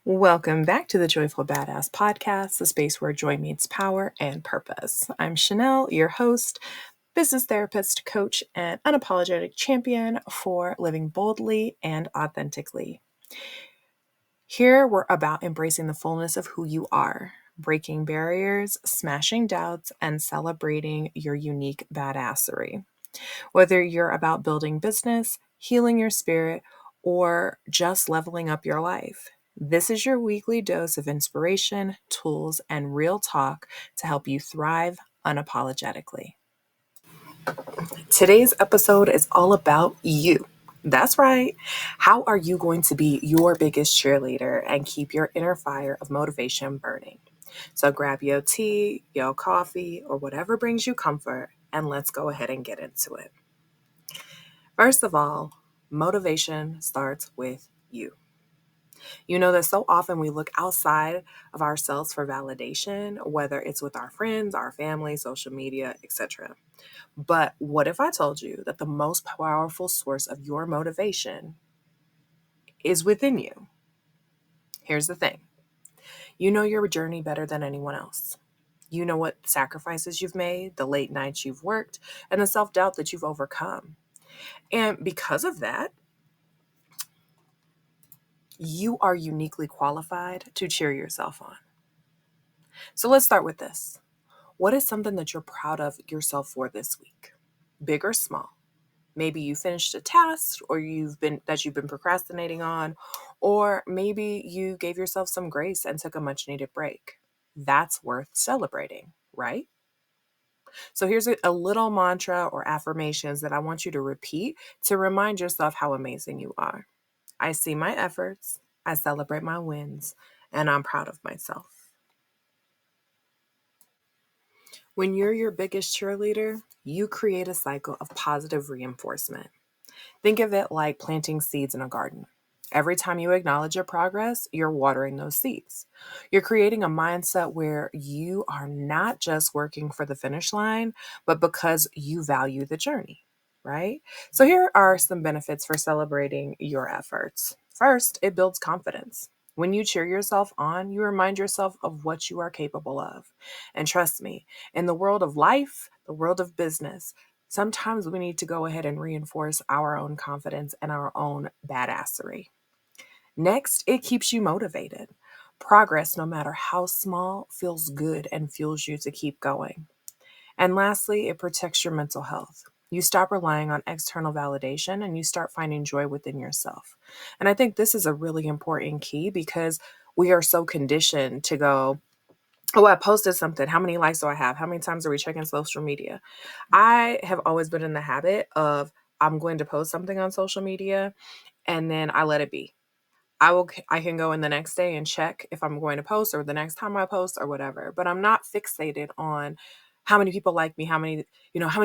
Welcome back to the Joyful Badass Podcast, the space where joy meets power and purpose. I'm Chanel, your host, business therapist, coach, and unapologetic champion for living boldly and authentically. Here, we're about embracing the fullness of who you are, breaking barriers, smashing doubts, and celebrating your unique badassery. Whether you're about building business, healing your spirit, or just leveling up your life, this is your weekly dose of inspiration, tools, and real talk to help you thrive unapologetically. Today's episode is all about you. That's right. How are you going to be your biggest cheerleader and keep your inner fire of motivation burning? So grab your tea, your coffee, or whatever brings you comfort, and let's go ahead and get into it. First of all, motivation starts with you. You know that so often we look outside of ourselves for validation, whether it's with our friends, our family, social media, etc. But what if I told you that the most powerful source of your motivation is within you? Here's the thing. You know your journey better than anyone else. You know what sacrifices you've made, the late nights you've worked, and the self-doubt that you've overcome. And because of that, you are uniquely qualified to cheer yourself on. So let's start with this. What is something that you're proud of yourself for this week? Big or small? Maybe you finished a task or you've been procrastinating on, or maybe you gave yourself some grace and took a much needed break. That's worth celebrating, right? So here's a little mantra or affirmations that I want you to repeat to remind yourself how amazing you are. I see my efforts, I celebrate my wins, and I'm proud of myself. When you're your biggest cheerleader, you create a cycle of positive reinforcement. Think of it like planting seeds in a garden. Every time you acknowledge your progress, you're watering those seeds. You're creating a mindset where you are not just working for the finish line, but because you value the journey, right? So here are some benefits for celebrating your efforts. First, it builds confidence. When you cheer yourself on, you remind yourself of what you are capable of. And trust me, in the world of life, the world of business, sometimes we need to go ahead and reinforce our own confidence and our own badassery. Next, it keeps you motivated. Progress, no matter how small, feels good and fuels you to keep going. And lastly, it protects your mental health. You stop relying on external validation and you start finding joy within yourself. And I think this is a really important key because we are so conditioned to go, oh, I posted something. How many likes do I have? How many times are we checking social media? I have always been in the habit of I'm going to post something on social media and then I let it be. I can go in the next day and check if I'm going to post or the next time I post or whatever, but I'm not fixated on how many people like me, how many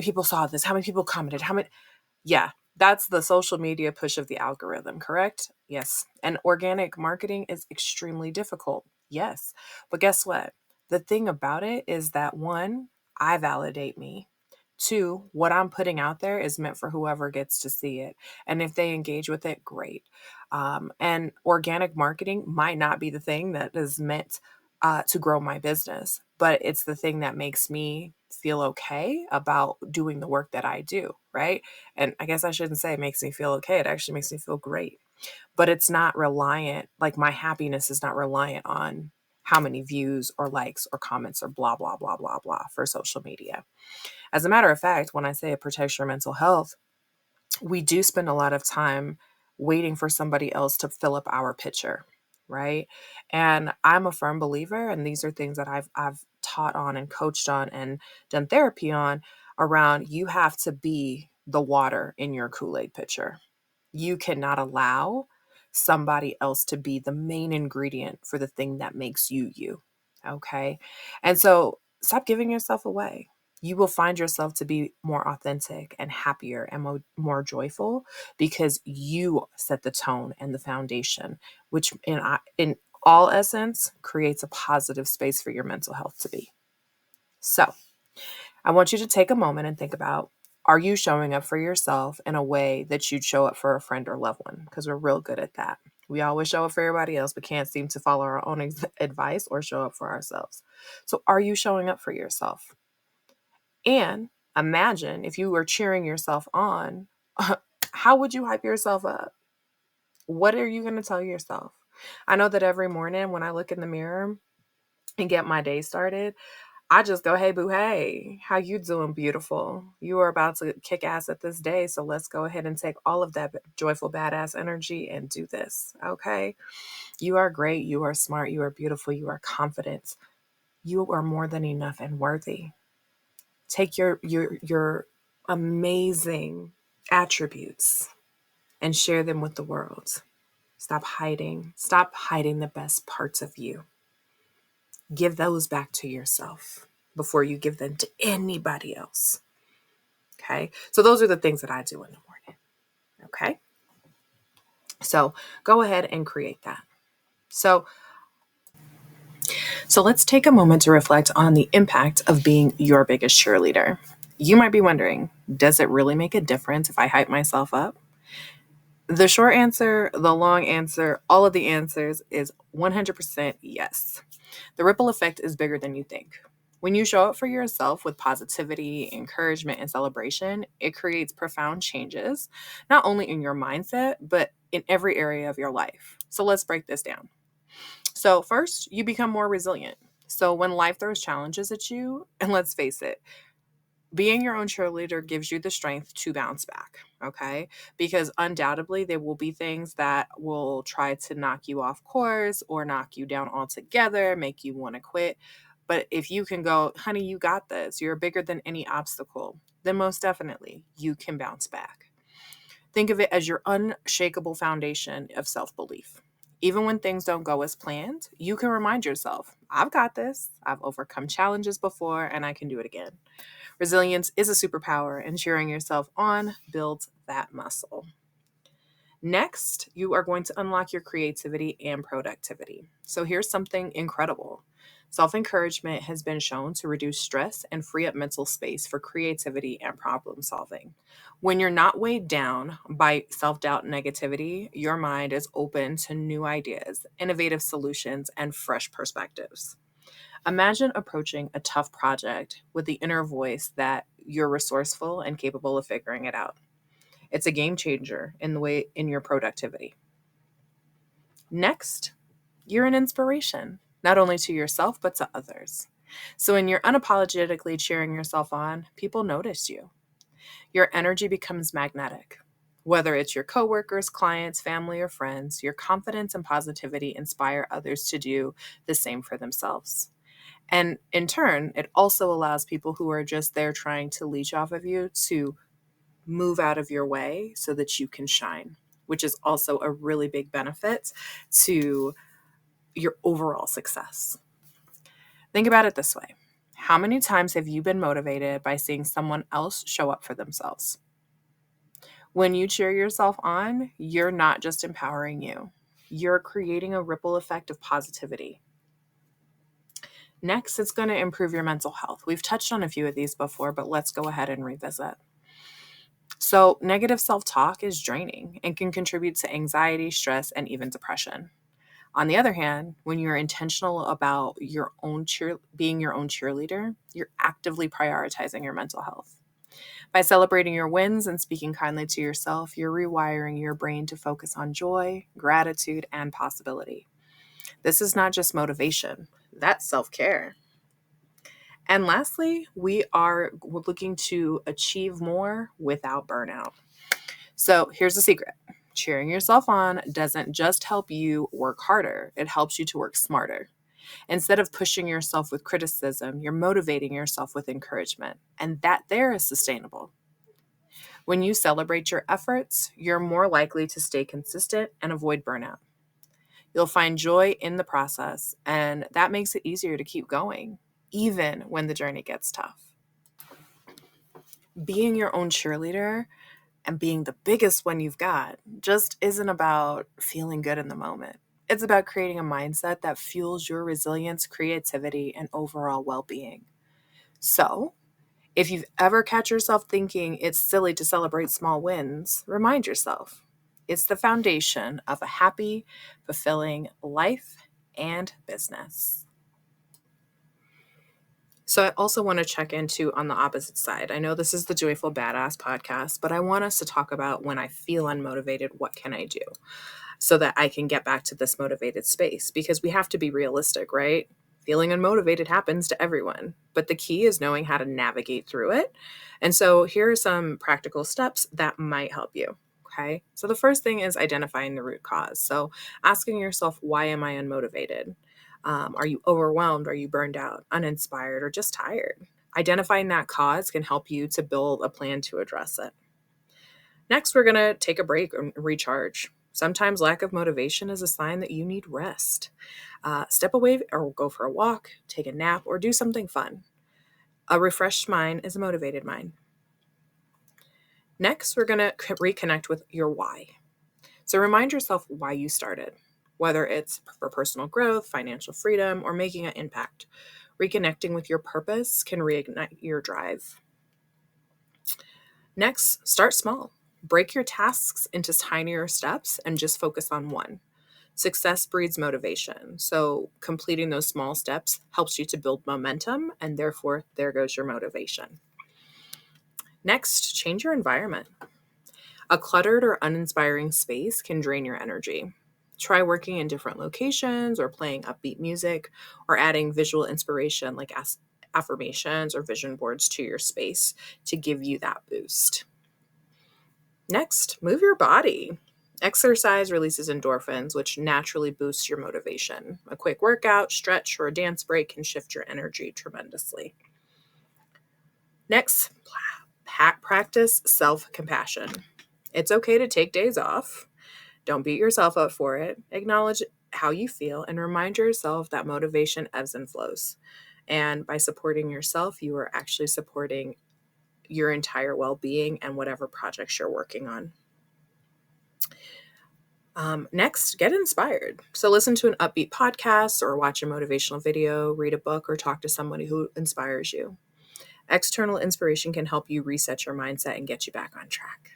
people saw this, how many people commented, yeah, that's the social media push of the algorithm, correct? Yes. And organic marketing is extremely difficult. Yes. But guess what? The thing about it is that one, I validate me. Two, what I'm putting out there is meant for whoever gets to see it. And if they engage with it, great. And organic marketing might not be the thing that is meant to grow my business, but it's the thing that makes me feel okay about doing the work that I do, right? And I guess I shouldn't say it makes me feel okay. It actually makes me feel great. But it's not reliant, like my happiness is not reliant on how many views or likes or comments or blah, blah, blah, blah, blah for social media. As a matter of fact, when I say it protects your mental health, we do spend a lot of time waiting for somebody else to fill up our picture, right? And I'm a firm believer, and these are things that I've taught on and coached on and done therapy on around you have to be the water in your Kool-Aid pitcher. You cannot allow somebody else to be the main ingredient for the thing that makes you you. Okay. And so stop giving yourself away. You will find yourself to be more authentic and happier and more joyful because you set the tone and the foundation, which in all essence creates a positive space for your mental health to be. So I want you to take a moment and think about, are you showing up for yourself in a way that you'd show up for a friend or loved one? Because we're real good at that. We always show up for everybody else, but can't seem to follow our own advice or show up for ourselves. So, are you showing up for yourself? And imagine if you were cheering yourself on, how would you hype yourself up? What are you going to tell yourself? I know that every morning when I look in the mirror and get my day started, I just go, hey, boo, hey, how you doing, beautiful? You are about to kick ass at this day, so let's go ahead and take all of that joyful, badass energy and do this, okay? You are great. You are smart. You are beautiful. You are confident. You are more than enough and worthy. Take your amazing attributes and share them with the world. Stop hiding. Stop hiding the best parts of you. Give those back to yourself before you give them to anybody else. Okay? So those are the things that I do in the morning. Okay? So go ahead and create that. So let's take a moment to reflect on the impact of being your biggest cheerleader. You might be wondering, does it really make a difference if I hype myself up? The short answer, the long answer, all of the answers is 100% yes. The ripple effect is bigger than you think. When you show up for yourself with positivity, encouragement, and celebration, it creates profound changes, not only in your mindset, but in every area of your life. So let's break this down. So, first, you become more resilient. So, when life throws challenges at you, and let's face it, being your own cheerleader gives you the strength to bounce back, okay? Because undoubtedly, there will be things that will try to knock you off course or knock you down altogether, make you want to quit. But if you can go, honey, you got this, you're bigger than any obstacle, then most definitely you can bounce back. Think of it as your unshakable foundation of self belief. Even when things don't go as planned, you can remind yourself, I've got this, I've overcome challenges before, and I can do it again. Resilience is a superpower, and cheering yourself on builds that muscle. Next, you are going to unlock your creativity and productivity. So here's something incredible. Self-encouragement has been shown to reduce stress and free up mental space for creativity and problem solving. When you're not weighed down by self-doubt and negativity, your mind is open to new ideas, innovative solutions, and fresh perspectives. Imagine approaching a tough project with the inner voice that you're resourceful and capable of figuring it out. It's a game changer in your productivity. Next, you're an inspiration, not only to yourself but to others. So when you're unapologetically cheering yourself on, people notice you. Your energy becomes magnetic. Whether it's your coworkers, clients, family, or friends, your confidence and positivity inspire others to do the same for themselves. And in turn, it also allows people who are just there trying to leech off of you to move out of your way so that you can shine, which is also a really big benefit to your overall success. Think about it this way. How many times have you been motivated by seeing someone else show up for themselves? When you cheer yourself on, you're not just empowering you, you're creating a ripple effect of positivity. Next, it's going to improve your mental health. We've touched on a few of these before, but let's go ahead and revisit. So, negative self talk is draining and can contribute to anxiety, stress, and even depression. On the other hand, when you're intentional about being your own cheerleader, you're actively prioritizing your mental health. By celebrating your wins and speaking kindly to yourself, you're rewiring your brain to focus on joy, gratitude, and possibility. This is not just motivation, that's self care. And lastly, we're looking to achieve more without burnout. So here's the secret. Cheering yourself on doesn't just help you work harder, it helps you to work smarter. Instead of pushing yourself with criticism, you're motivating yourself with encouragement. And that there is sustainable. When you celebrate your efforts, you're more likely to stay consistent and avoid burnout. You'll find joy in the process, and that makes it easier to keep going, even when the journey gets tough. Being your own cheerleader and being the biggest one you've got just isn't about feeling good in the moment. It's about creating a mindset that fuels your resilience, creativity, and overall well being. So, if you've ever catch yourself thinking it's silly to celebrate small wins, remind yourself It's the foundation of a happy, fulfilling life and business. So I also want to check into on the opposite side. I know this is the Joyful Badass podcast, but I want us to talk about when I feel unmotivated, what can I do so that I can get back to this motivated space? Because we have to be realistic, right? Feeling unmotivated happens to everyone, but the key is knowing how to navigate through it. And so here are some practical steps that might help you. Okay. So the first thing is identifying the root cause. So asking yourself, why am I unmotivated? Are you overwhelmed? Are you burned out, uninspired, or just tired? Identifying that cause can help you to build a plan to address it. Next, we're going to take a break and recharge. Sometimes lack of motivation is a sign that you need rest. Step away or go for a walk, take a nap, or do something fun. A refreshed mind is a motivated mind. Next, we're going to reconnect with your why. So remind yourself why you started, whether it's for personal growth, financial freedom, or making an impact. Reconnecting with your purpose can reignite your drive. Next, start small. Break your tasks into tinier steps and just focus on one. Success breeds motivation. So completing those small steps helps you to build momentum, and therefore, there goes your motivation. Next, change your environment. A cluttered or uninspiring space can drain your energy. Try working in different locations or playing upbeat music or adding visual inspiration like affirmations or vision boards to your space to give you that boost. Next, move your body. Exercise releases endorphins, which naturally boosts your motivation. A quick workout, stretch, or a dance break can shift your energy tremendously. Next, practice self-compassion. It's okay to take days off. Don't beat yourself up for it. Acknowledge how you feel and remind yourself that motivation ebbs and flows. And by supporting yourself, you are actually supporting your entire well-being and whatever projects you're working on. Next, get inspired. So listen to an upbeat podcast or watch a motivational video, read a book, or talk to somebody who inspires you. External inspiration can help you reset your mindset and get you back on track.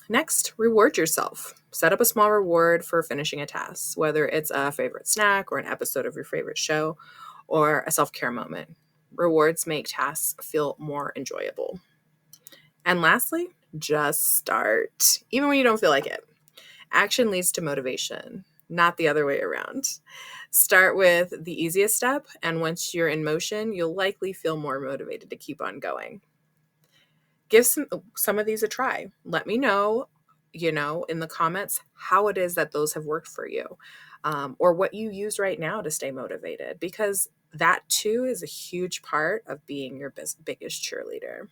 Next, reward yourself. Set up a small reward for finishing a task, whether it's a favorite snack or an episode of your favorite show or a self-care moment. Rewards make tasks feel more enjoyable. And lastly, just start, even when you don't feel like it. Action leads to motivation, not the other way around. Start with the easiest step, and once you're in motion, you'll likely feel more motivated to keep on going. Give some of these a try. Let me know, in the comments how it is that those have worked for you, or what you use right now to stay motivated, because that too is a huge part of being your biggest cheerleader.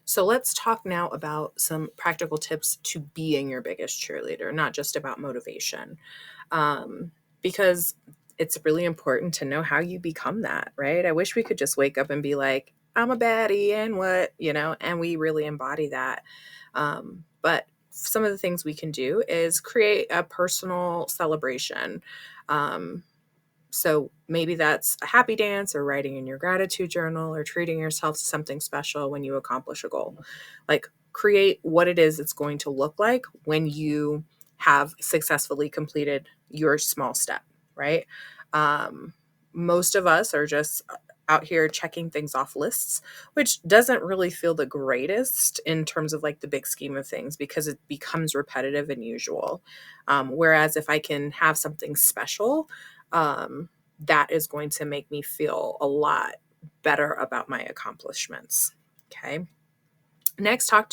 So let's talk now about some practical tips to being your biggest cheerleader, not just about motivation, because it's really important to know how you become that, right? I wish we could just wake up and be like, I'm a baddie and what, and we really embody that. But some of the things we can do is create a personal celebration. So maybe that's a happy dance or writing in your gratitude journal or treating yourself to something special when you accomplish a goal. Like create what it is it's going to look like when you have successfully completed your small step, right? Most of us are just out here checking things off lists, which doesn't really feel the greatest in terms of like the big scheme of things because it becomes repetitive and usual. Whereas if I can have something special, that is going to make me feel a lot better about my accomplishments. Okay. Next, talk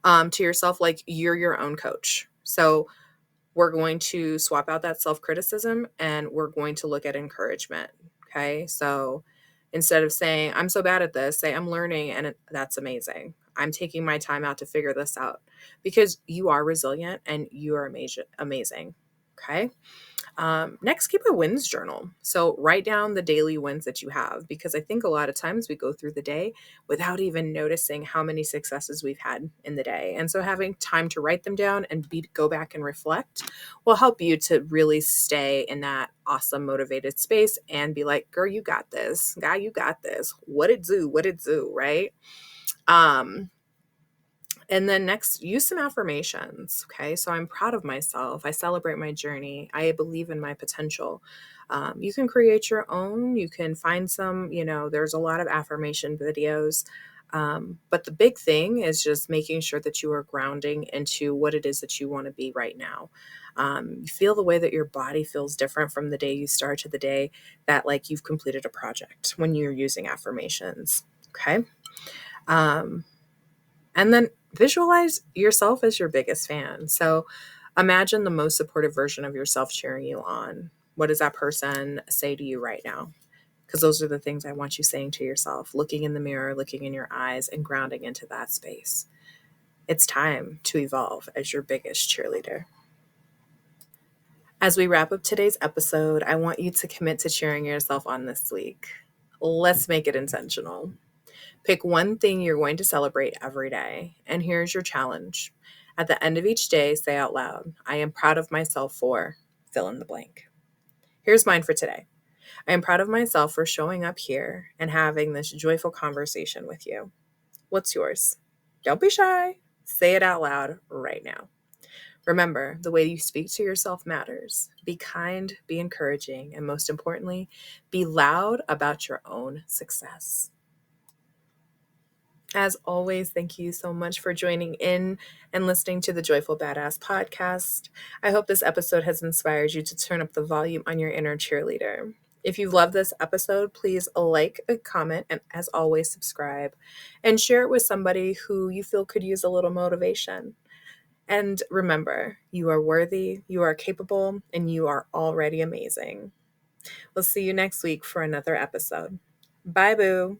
to yourself like you're your own coach. So we're going to swap out that self-criticism and we're going to look at encouragement. Okay. So instead of saying, I'm so bad at this, say, I'm learning and that's amazing. I'm taking my time out to figure this out because you are resilient and you are amazing. Okay. Next, keep a wins journal. So write down the daily wins that you have, because I think a lot of times we go through the day without even noticing how many successes we've had in the day. And so having time to write them down and go back and reflect will help you to really stay in that awesome motivated space and be like, girl, you got this. Guy, you got this. What it do, right? And then next, use some affirmations. Okay. So I'm proud of myself. I celebrate my journey. I believe in my potential. You can create your own. You can find some, there's a lot of affirmation videos. But the big thing is just making sure that you are grounding into what it is that you want to be right now. You feel the way that your body feels different from the day you start to the day that like you've completed a project when you're using affirmations. Okay. Um, and then visualize yourself as your biggest fan. So imagine the most supportive version of yourself cheering you on. What does that person say to you right now? Because those are the things I want you saying to yourself, looking in the mirror, looking in your eyes, and grounding into that space. It's time to evolve as your biggest cheerleader. As we wrap up today's episode, I want you to commit to cheering yourself on this week. Let's make it intentional. Pick one thing you're going to celebrate every day. And here's your challenge. At the end of each day, say out loud, I am proud of myself for fill in the blank. Here's mine for today. I am proud of myself for showing up here and having this joyful conversation with you. What's yours? Don't be shy. Say it out loud right now. Remember, the way you speak to yourself matters. Be kind, be encouraging, and most importantly, be loud about your own success. As always, thank you so much for joining in and listening to the Joyful Badass podcast. I hope this episode has inspired you to turn up the volume on your inner cheerleader. If you love this episode, please like, comment, and as always, subscribe and share it with somebody who you feel could use a little motivation. And remember, you are worthy, you are capable, and you are already amazing. We'll see you next week for another episode. Bye, boo.